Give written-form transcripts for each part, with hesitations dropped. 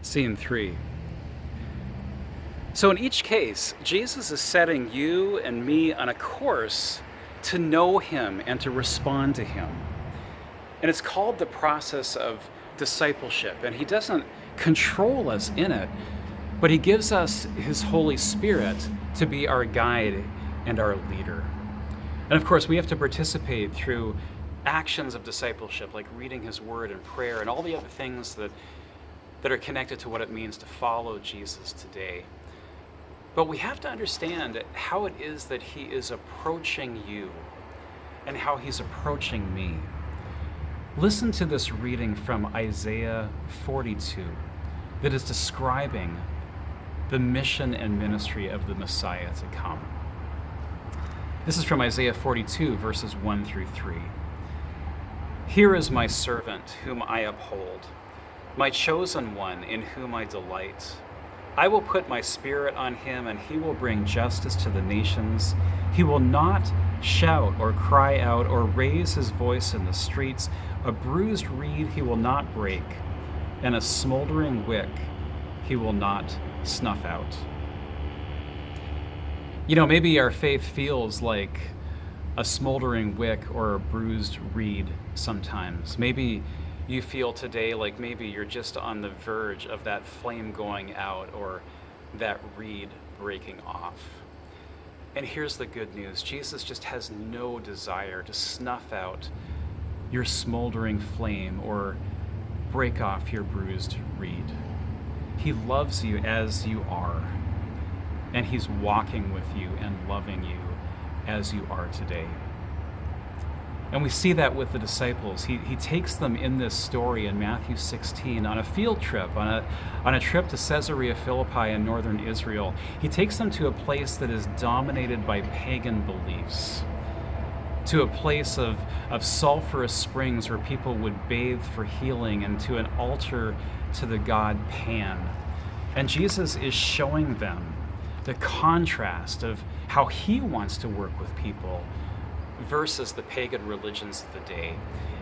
Scene 3. So, in each case, Jesus is setting you and me on a course to know him and to respond to him. And it's called the process of discipleship. And he doesn't control us in it, but he gives us his Holy Spirit to be our guide and our leader. And of course, we have to participate through actions of discipleship, like reading his word and prayer and all the other things that are connected to what it means to follow Jesus today. But we have to understand how it is that he is approaching you and how he's approaching me. Listen to this reading from Isaiah 42 that is describing the mission and ministry of the Messiah to come. This is from Isaiah 42, verses 1 through 3. Here is my servant, whom I uphold, my chosen one, in whom I delight. I will put my spirit on him, and he will bring justice to the nations. He will not shout or cry out or raise his voice in the streets. A bruised reed he will not break, and a smoldering wick he will not snuff out. You know, maybe our faith feels like a smoldering wick or a bruised reed sometimes. Maybe you feel today like maybe you're just on the verge of that flame going out or that reed breaking off. And here's the good news. Jesus just has no desire to snuff out your smoldering flame or break off your bruised reed. He loves you as you are, and he's walking with you and loving you as you are today. And we see that with the disciples. He takes them in this story in Matthew 16 on a field trip, on a trip to Caesarea Philippi in northern Israel. He takes them to a place that is dominated by pagan beliefs, to a place of sulfurous springs where people would bathe for healing, and to an altar to the god Pan. And Jesus is showing them the contrast of how he wants to work with people versus the pagan religions of the day.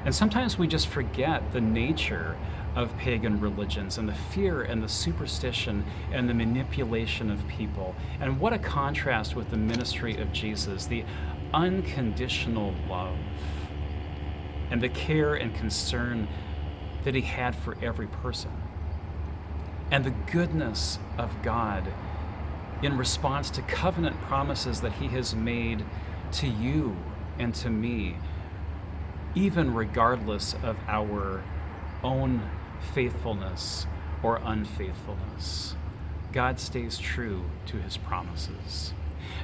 And sometimes we just forget the nature of pagan religions and the fear and the superstition and the manipulation of people. And what a contrast with the ministry of Jesus, the unconditional love and the care and concern that he had for every person. And the goodness of God in response to covenant promises that he has made to you and to me, even regardless of our own faithfulness or unfaithfulness. God stays true to his promises.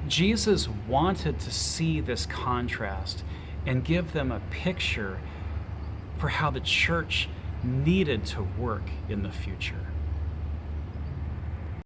Jesus wanted to see this contrast and give them a picture for how the church needed to work in the future.